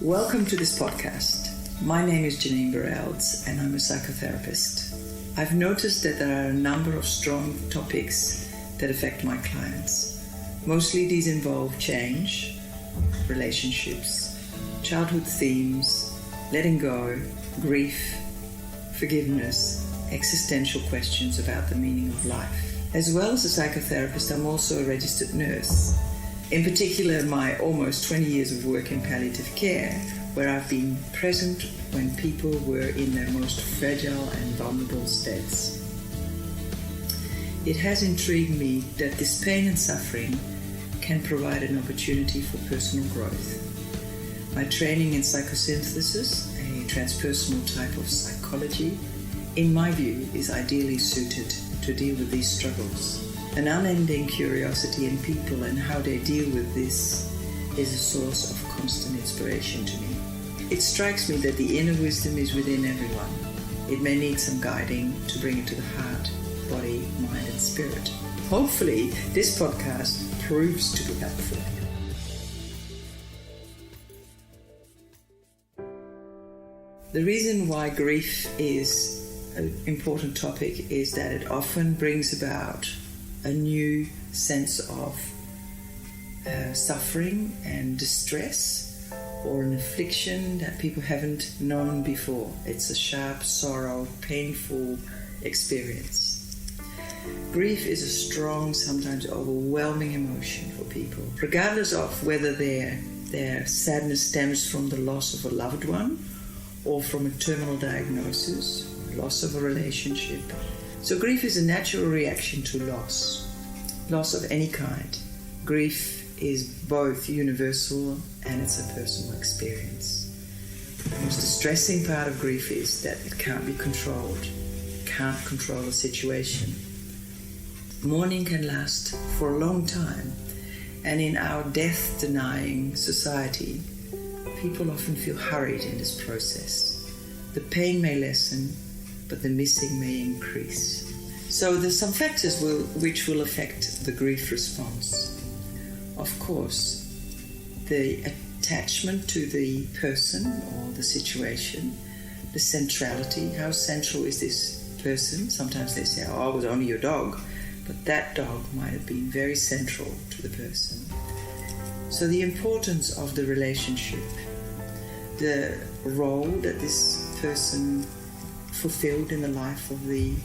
Welcome to this podcast. My name is Grief and Bereavement and I'm a psychotherapist. I've noticed that there are a number of strong topics that affect my clients. Mostly these involve change, relationships, childhood themes, letting go, grief, forgiveness, existential questions about the meaning of life. As well as a psychotherapist, I'm also a registered nurse. In particular, my almost 20 years of work in palliative care, where I've been present when people were in their most fragile and vulnerable states. It has intrigued me that this pain and suffering can provide an opportunity for personal growth. My training in psychosynthesis, a transpersonal type of psychology, in my view, is ideally suited to deal with these struggles. An unending curiosity in people and how they deal with this is a source of constant inspiration to me. It strikes me that the inner wisdom is within everyone. It may need some guiding to bring it to the heart, body, mind and spirit. Hopefully, this podcast proves to be helpful. The reason why grief is an important topic is that it often brings about a new sense of suffering and distress, or an affliction that people haven't known before. It's a sharp, sorrow, painful experience. Grief is a strong, sometimes overwhelming emotion for people, regardless of whether their sadness stems from the loss of a loved one or from a terminal diagnosis, loss of a relationship. So grief is a natural reaction to loss of any kind. Grief is both universal and it's a personal experience. The most distressing part of grief is that it can't be controlled. It can't control a situation. Mourning can last for a long time, and in our death-denying society, people often feel hurried in this process. The pain may lessen, but the missing may increase. So there's some factors which will affect the grief response. Of course, the attachment to the person or the situation, the centrality, how central is this person? Sometimes they say, oh, it was only your dog, but that dog might have been very central to the person. So the importance of the relationship, the role that this person fulfilled in the life of the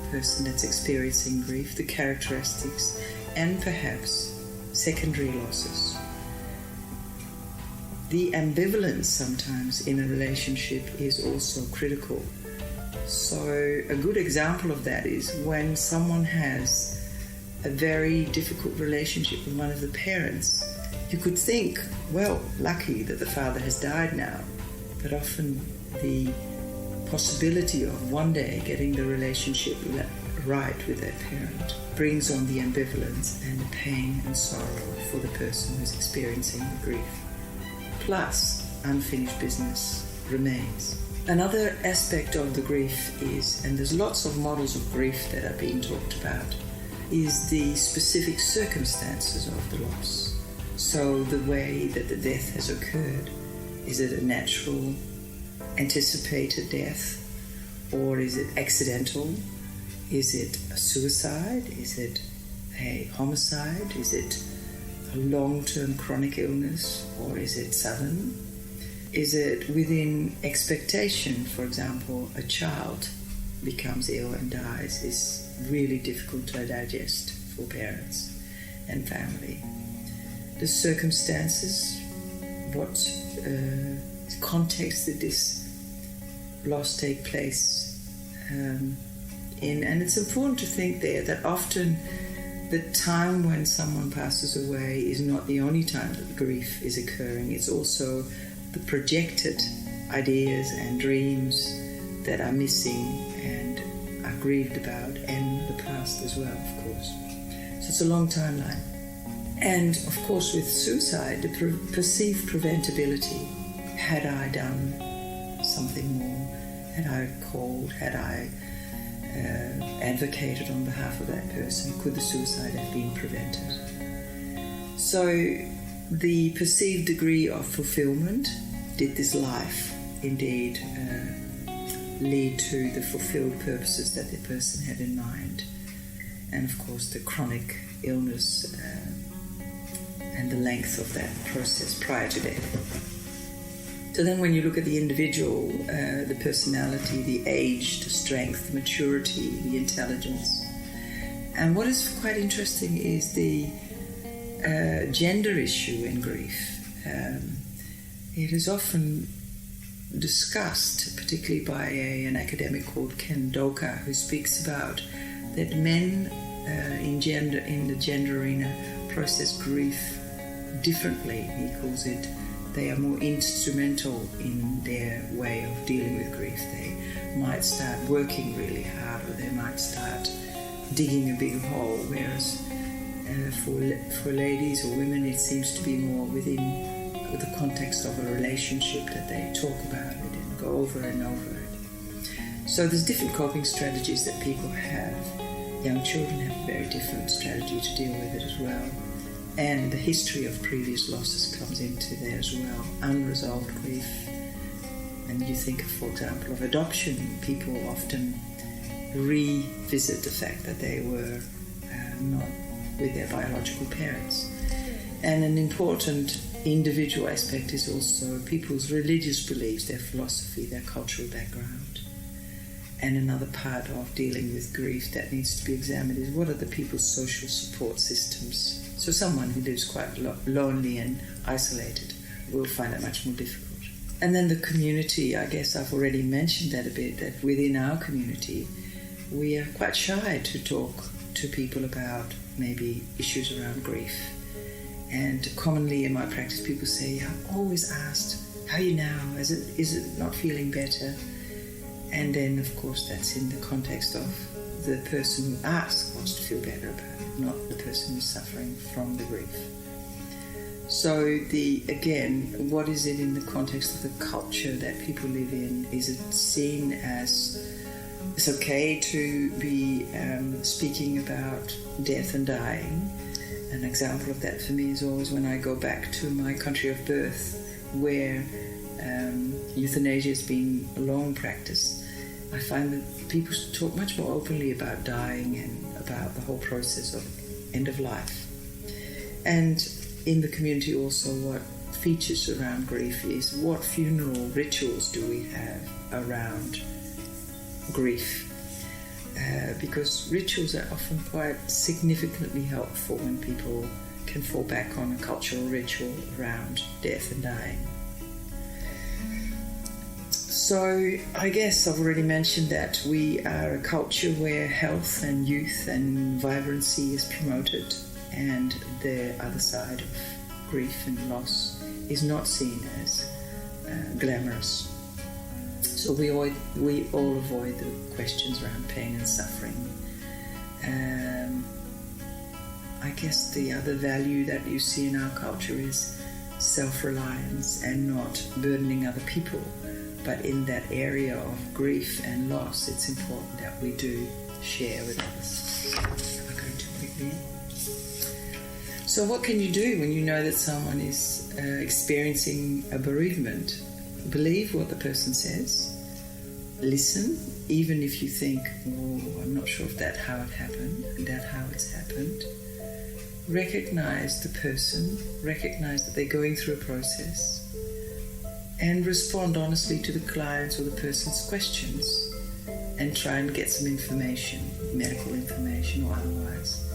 person that's experiencing grief, the characteristics, and perhaps secondary losses. The ambivalence sometimes in a relationship is also critical. So a good example of that is when someone has a very difficult relationship with one of the parents. You could think, well, lucky that the father has died now, but often the possibility of one day getting the relationship right with their parent brings on the ambivalence and the pain and sorrow for the person who's experiencing the grief. Plus, unfinished business remains. Another aspect of the grief is, and there's lots of models of grief that are being talked about, is the specific circumstances of the loss. So the way that the death has occurred, is it a natural anticipated death, or is it accidental? Is it a suicide? Is it a homicide? Is it a long-term chronic illness, or is it sudden? Is it within expectation? For example, a child becomes ill and dies is really difficult to digest for parents and family. The circumstances, what context did this loss take place in? And it's important to think there that often the time when someone passes away is not the only time that grief is occurring. It's also the projected ideas and dreams that are missing and are grieved about, and the past as well, of course. So it's a long timeline. And of course with suicide, the perceived preventability. Had I done something more? Had I called? Had I advocated on behalf of that person? Could the suicide have been prevented? So the perceived degree of fulfillment. Did this life indeed lead to the fulfilled purposes that the person had in mind? And of course the chronic illness and the length of that process prior to death. So then when you look at the individual, the personality, the age, the strength, the maturity, the intelligence. And what is quite interesting is the gender issue in grief. It is often discussed, particularly by an academic called Ken Doka, who speaks about that men in the gender arena process grief differently. He calls it, they are more instrumental in their way of dealing with grief. They might start working really hard, or they might start digging a big hole, whereas for ladies or women it seems to be more within the context of a relationship that they talk about it and go over and over it. So there's different coping strategies that people have. Young children have a very different strategy to deal with it as well. And the history of previous losses comes into there as well. Unresolved grief. And you think, for example, of adoption. People often revisit the fact that they were not with their biological parents. And an important individual aspect is also people's religious beliefs, their philosophy, their cultural background. And another part of dealing with grief that needs to be examined is what are the people's social support systems. So someone who lives quite lonely and isolated will find it much more difficult. And then the community, I guess I've already mentioned that a bit, that within our community we are quite shy to talk to people about maybe issues around grief. And commonly in my practice people say, I'm always asked, how are you now? Is it not feeling better? And then of course that's in the context of the person who asks wants to feel better about it, not the person who's suffering from the grief. So again, what is it in the context of the culture that people live in? Is it seen as it's okay to be speaking about death and dying? An example of that for me is always when I go back to my country of birth, where euthanasia has been a long practice. I find that people talk much more openly about dying and about the whole process of end of life. And in the community also, what features around grief is what funeral rituals do we have around grief? Because rituals are often quite significantly helpful when people can fall back on a cultural ritual around death and dying. So I guess I've already mentioned that we are a culture where health and youth and vibrancy is promoted, and the other side of grief and loss is not seen as glamorous. So we all avoid the questions around pain and suffering. I guess the other value that you see in our culture is self-reliance and not burdening other people. But in that area of grief and loss, it's important that we do share with others. Am I going too quickly? So what can you do when you know that someone is experiencing a bereavement? Believe what the person says. Listen, even if you think, oh, I'm not sure if that's how it happened, and that's how it's happened. Recognize the person, recognize that they're going through a process, and respond honestly to the client's or the person's questions, and try and get some information, medical information or otherwise,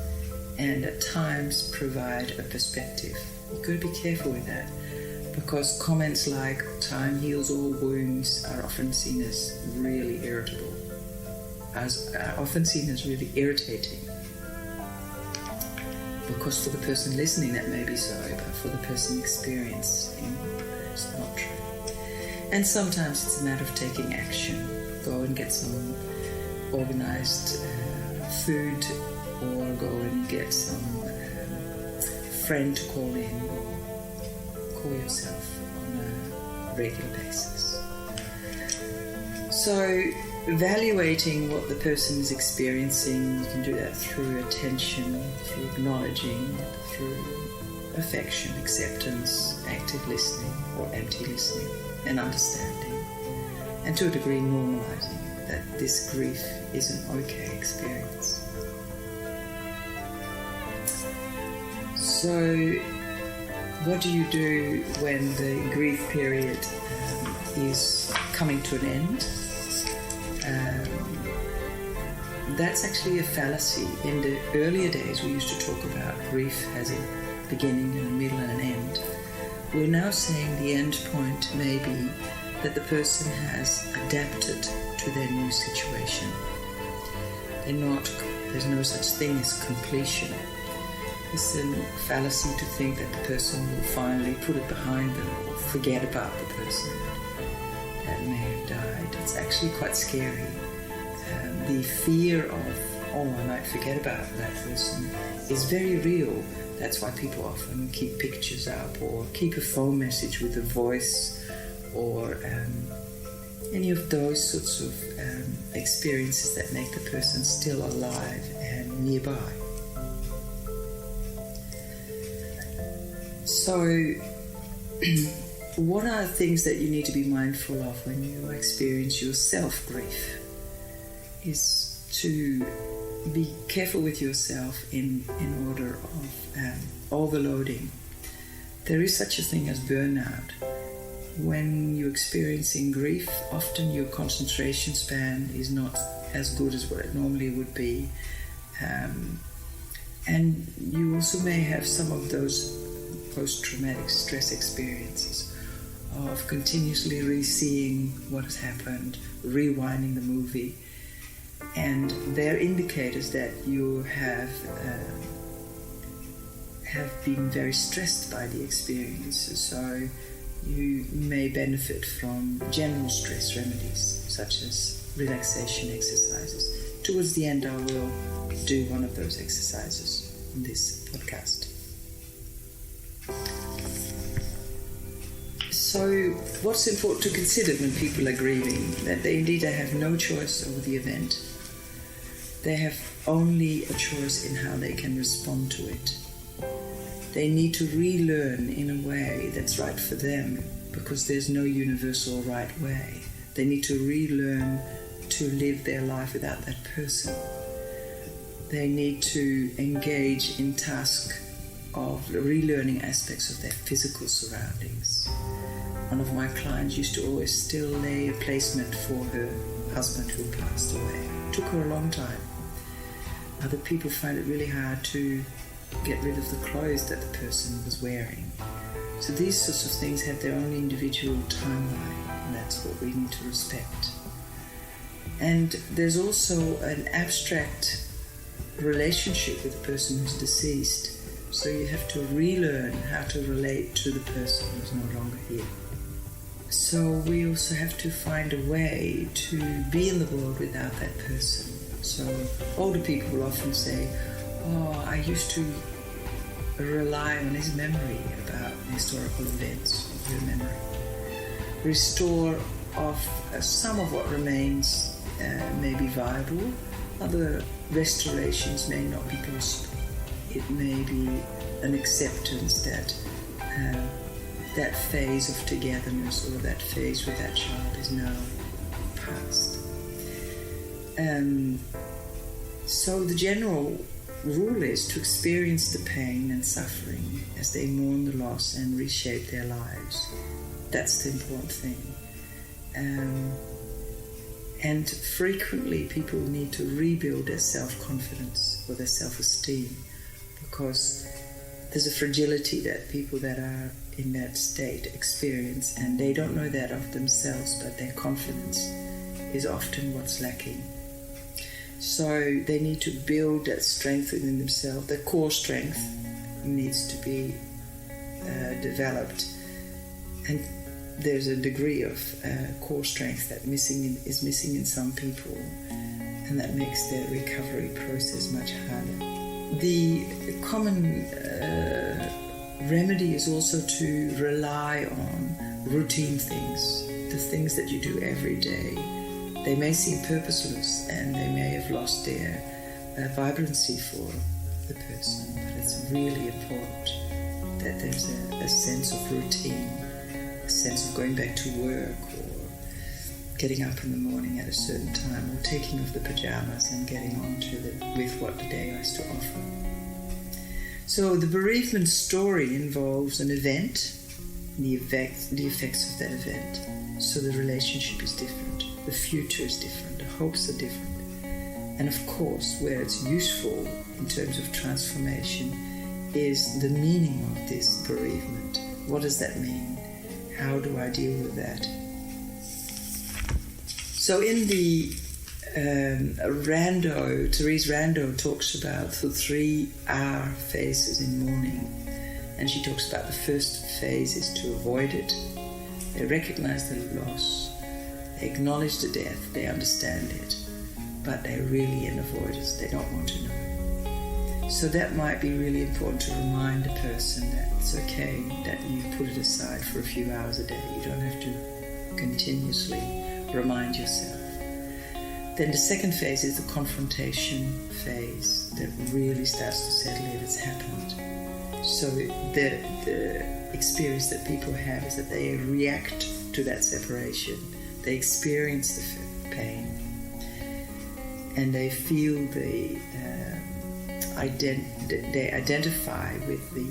and at times provide a perspective. You've got to be careful with that, because comments like time heals all wounds are often seen as really irritable, often seen as really irritating. Because for the person listening that may be so, but for the person experiencing it's not true. And sometimes it's a matter of taking action. Go and get some organized food, or go and get some friend to call in, or call yourself on a regular basis. So evaluating what the person is experiencing, you can do that through attention, through acknowledging, through affection, acceptance, active listening or empty listening, and understanding, and to a degree normalizing that this grief is an okay experience. So what do you do when the grief period is coming to an end? That's actually a fallacy. In the earlier days, we used to talk about grief as a beginning and a middle and an end. We're now saying the end point may be that the person has adapted to their new situation. There's no such thing as completion. It's a fallacy to think that the person will finally put it behind them or forget about the person that may have died. It's actually quite scary. The fear of, I might forget about that person is very real. That's why people often keep pictures up or keep a phone message with a voice or any of those sorts of experiences that make the person still alive and nearby. So, what are things that you need to be mindful of when you experience yourself grief? Is to be careful with yourself in order of overloading. There is such a thing as burnout. When you're experiencing grief, often your concentration span is not as good as what it normally would be. And you also may have some of those post-traumatic stress experiences of continuously re-seeing what has happened, rewinding the movie. And they're indicators that you have been very stressed by the experience. So you may benefit from general stress remedies, such as relaxation exercises. Towards the end, I will do one of those exercises in this podcast. So what's important to consider when people are grieving? That they indeed have no choice over the event. They have only a choice in how they can respond to it. They need to relearn in a way that's right for them, because there's no universal right way. They need to relearn to live their life without that person. They need to engage in task of relearning aspects of their physical surroundings. One of my clients used to always still lay a placement for her husband who passed away. It took her a long time. Other people find it really hard to get rid of the clothes that the person was wearing. So these sorts of things have their own individual timeline, and that's what we need to respect. And there's also an abstract relationship with the person who's deceased. So you have to relearn how to relate to the person who's no longer here. So we also have to find a way to be in the world without that person. So older people will often say, I used to rely on his memory about historical events, or her memory. Restore of some of what remains may be viable. Other restorations may not be possible. It may be an acceptance that that phase of togetherness or that phase with that child is now past. So the general rule is to experience the pain and suffering as they mourn the loss and reshape their lives. That's the important thing. And frequently people need to rebuild their self-confidence or their self-esteem, because there's a fragility that people that are in that state experience, and they don't know that of themselves, but their confidence is often what's lacking. So they need to build that strength within themselves. Their core strength needs to be developed, and there's a degree of core strength that is missing in some people, and that makes their recovery process much harder. The common remedy is also to rely on routine things, the things that you do every day. They may seem purposeless and they may have lost their vibrancy for the person, but it's really important that there's a sense of routine, a sense of going back to work, or getting up in the morning at a certain time, or taking off the pajamas and getting on with what the day has to offer. So the bereavement story involves an event, the effects of that event. So the relationship is different, the future is different, the hopes are different. And of course, where it's useful in terms of transformation is the meaning of this bereavement. What does that mean? How do I deal with that? So in the Therese Rando talks about the 3 R phases in mourning. And she talks about the first phase is to avoid it. They recognize the loss, they acknowledge the death, they understand it, but they're really in avoidance, they don't want to know. So that might be really important to remind the person that it's okay that you put it aside for a few hours a day. You don't have to continuously remind yourself. Then the second phase is the confrontation phase that really starts to settle in. It's happened. So the experience that people have is that they react to that separation. They experience the pain, and they feel they identify with the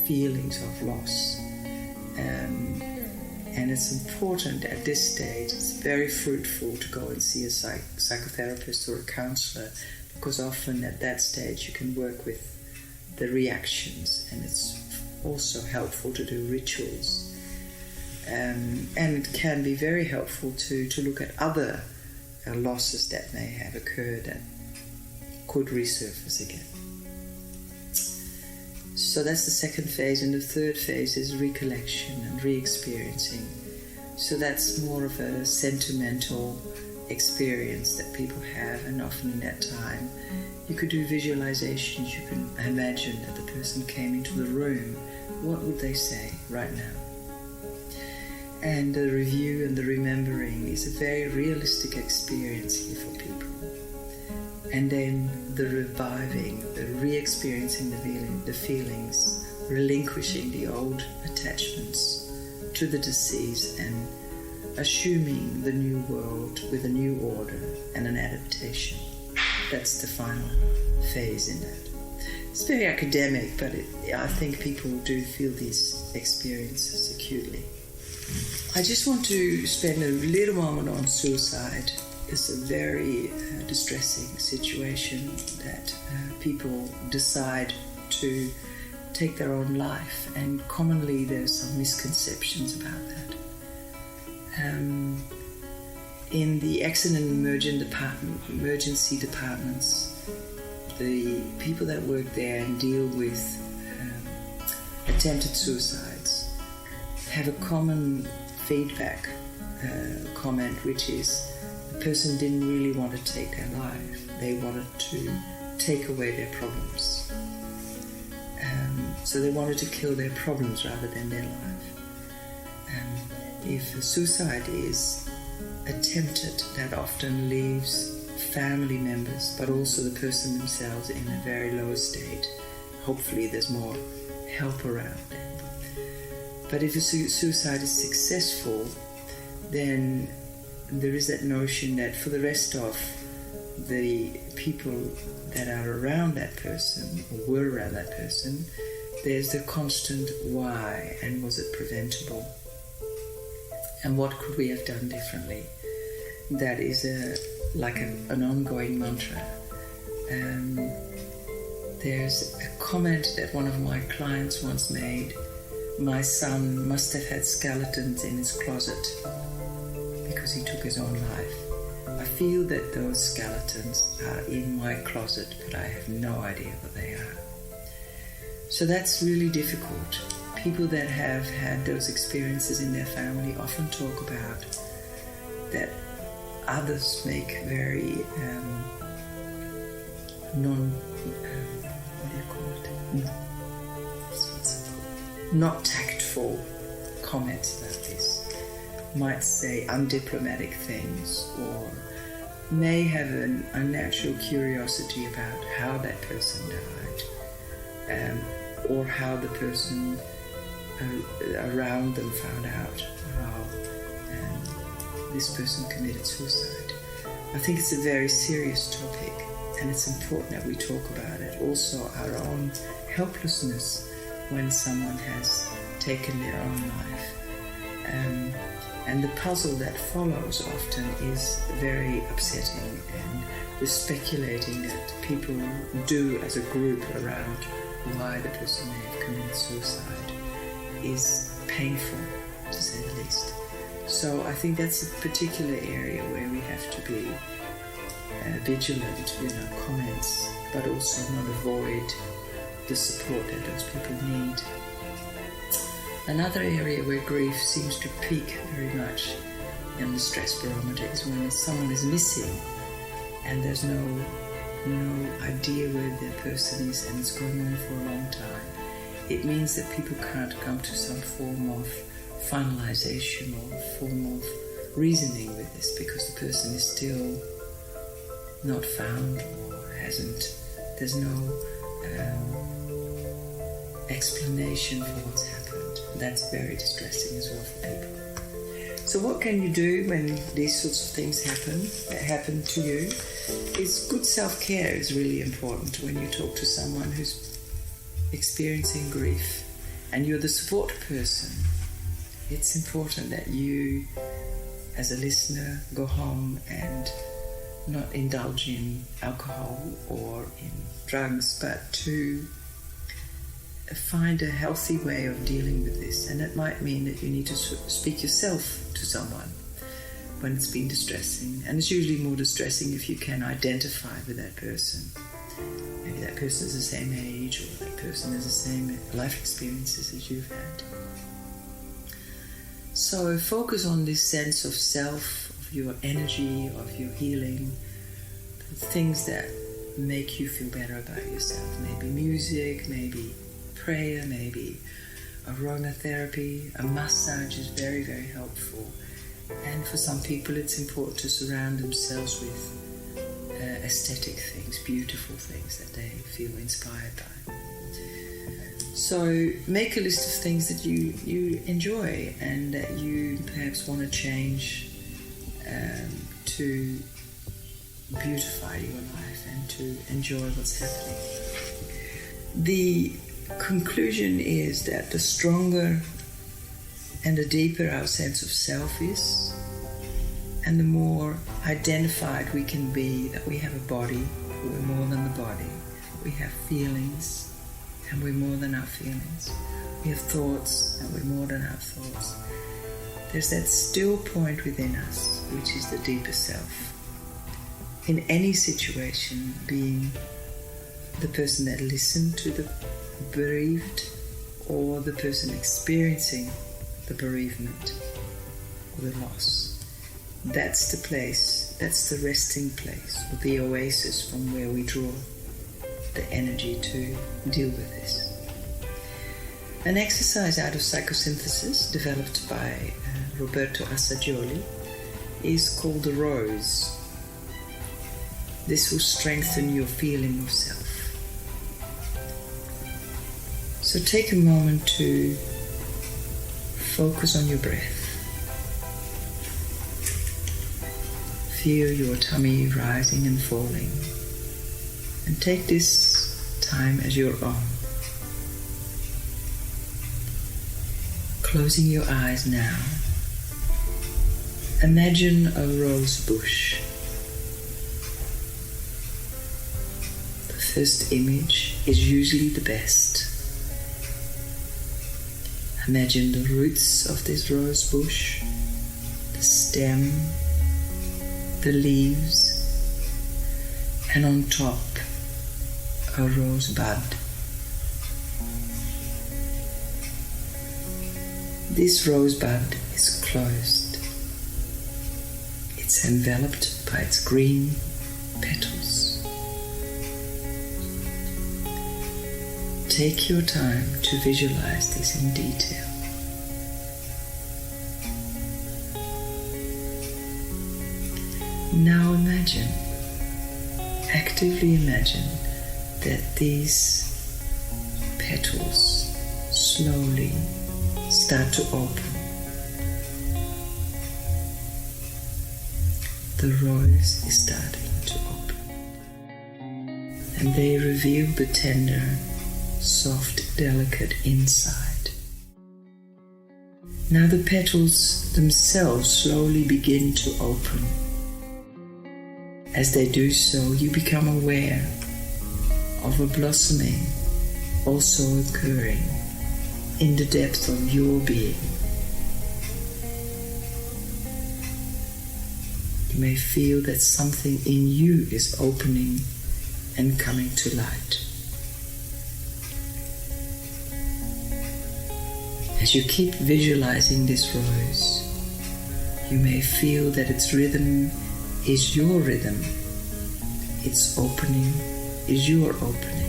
feelings of loss. And it's important at this stage, it's very fruitful to go and see a psychotherapist or a counselor, because often at that stage you can work with the reactions, and it's also helpful to do rituals. And it can be very helpful to look at other losses that may have occurred that could resurface again. So that's the second phase, and the third phase is recollection and re-experiencing. So that's more of a sentimental experience that people have, and often in that time you could do visualizations. You can imagine that the person came into the room. What would they say right now? And the review and the remembering is a very realistic experience here for people. And then the reviving, the re-experiencing the feelings, relinquishing the old attachments to the deceased, and assuming the new world with a new order and an adaptation. That's the final phase in that. It's very academic, but I think people do feel these experiences acutely. I just want to spend a little moment on suicide. It's a very distressing situation that people decide to take their own life, and commonly there's some misconceptions about that. In the accident and emergency departments, the people that work there and deal with attempted suicides have a common feedback comment, which is the person didn't really want to take their life. They wanted to take away their problems. So they wanted to kill their problems rather than their life. If a suicide is attempted, that often leaves family members, but also the person themselves, in a very low state. Hopefully there's more help around. But if a suicide is successful, then there is that notion that for the rest of the people that are around that person, or were around that person, there's the constant why, and was it preventable? And what could we have done differently? That is an ongoing mantra. There's a comment that one of my clients once made: my son must have had skeletons in his closet because he took his own life. I feel that those skeletons are in my closet, but I have no idea what they are. So that's really difficult. People that have had those experiences in their family often talk about that others make very not tactful comments about this. Might say undiplomatic things, or may have an unnatural curiosity about how that person died, or how the person around them found out how this person committed suicide. I think it's a very serious topic, and it's important that we talk about it. Also, our own helplessness when someone has taken their own life. And the puzzle that follows often is very upsetting, and we're speculating that people do as a group around why the person may have committed suicide is painful, to say the least. So I think that's a particular area where we have to be vigilant with our comments, but also not avoid the support that those people need. Another area where grief seems to peak very much in the stress barometer is when someone is missing and there's no idea where the person is, and it's going on for a long time. It means that people can't come to some form of finalization or form of reasoning with this, because the person is still not found or there's no explanation for what's happened. That's very distressing as well for people. So what can you do when these sorts of things happen to you? Is good self-care is really important when you talk to someone who's experiencing grief and you're the support person. It's important that you, as a listener, go home and not indulge in alcohol or in drugs, but to find a healthy way of dealing with this. And it might mean that you need to speak yourself to someone when it's been distressing. And it's usually more distressing if you can identify with that person. Maybe that person is the same age, or that person has the same life experiences as you've had. So focus on this sense of self, of your energy, of your healing, the things that make you feel better about yourself. Maybe music, maybe prayer, maybe aromatherapy. A massage is very, very helpful. And for some people it's important to surround themselves with aesthetic things, beautiful things that they feel inspired by. So make a list of things that you enjoy and that you perhaps want to change to beautify your life and to enjoy what's happening. The conclusion is that the stronger and the deeper our sense of self is, and the more identified we can be that we have a body, we're more than the body, we have feelings, and we're more than our feelings. We have thoughts, and we're more than our thoughts. There's that still point within us, which is the deeper self. In any situation, being the person that listened to the bereaved, or the person experiencing the bereavement or the loss. That's the place, that's the resting place, or the oasis from where we draw the energy to deal with this. An exercise out of psychosynthesis developed by Roberto Assagioli is called the rose. This will strengthen your feeling of self. So take a moment to focus on your breath. Feel your tummy rising and falling. And take this time as your own. Closing your eyes now, imagine a rose bush. The first image is usually the best. Imagine the roots of this rose bush, the stem, the leaves, and on top a rose bud. This rosebud is closed. It's enveloped by its green petals. Take your time to visualize this in detail. Now imagine, actively imagine that these petals slowly start to open. The rose is starting to open, and they reveal the tender, soft, delicate inside. Now the petals themselves slowly begin to open. As they do so, you become aware of a blossoming also occurring in the depth of your being. You may feel that something in you is opening and coming to light. As you keep visualizing this rose, you may feel that its rhythm is your rhythm. Its opening is your opening.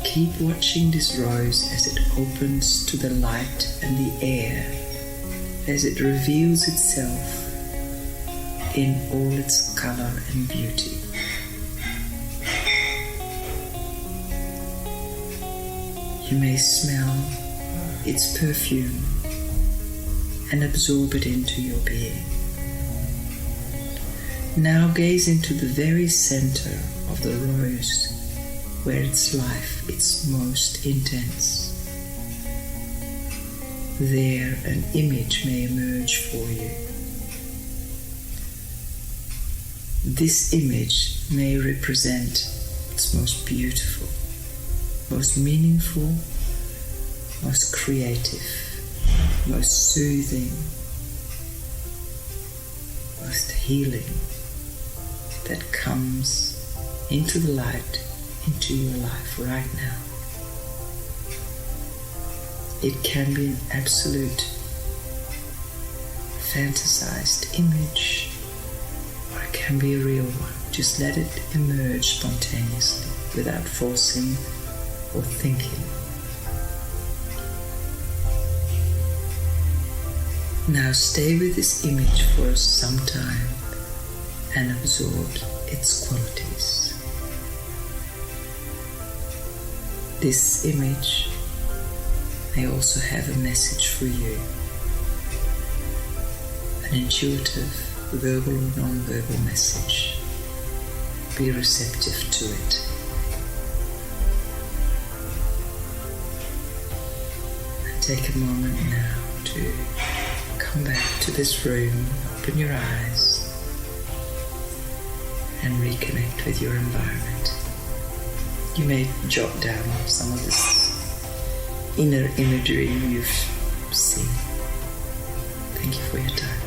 Keep watching this rose as it opens to the light and the air, as it reveals itself in all its color and beauty. You may smell its perfume and absorb it into your being. Now gaze into the very center of the rose, where its life is most intense. There an image may emerge for you. This image may represent its most beautiful, most meaningful, most creative, most soothing, most healing that comes into the light, into your life right now. It can be an absolute fantasized image, or it can be a real one. Just let it emerge spontaneously without forcing or thinking. Now stay with this image for some time and absorb its qualities. This image may also have a message for you, an intuitive, verbal or non-verbal message. Be receptive to it. And take a moment now to come back to this room, open your eyes, and reconnect with your environment. You may jot down some of this inner imagery you've seen. Thank you for your time.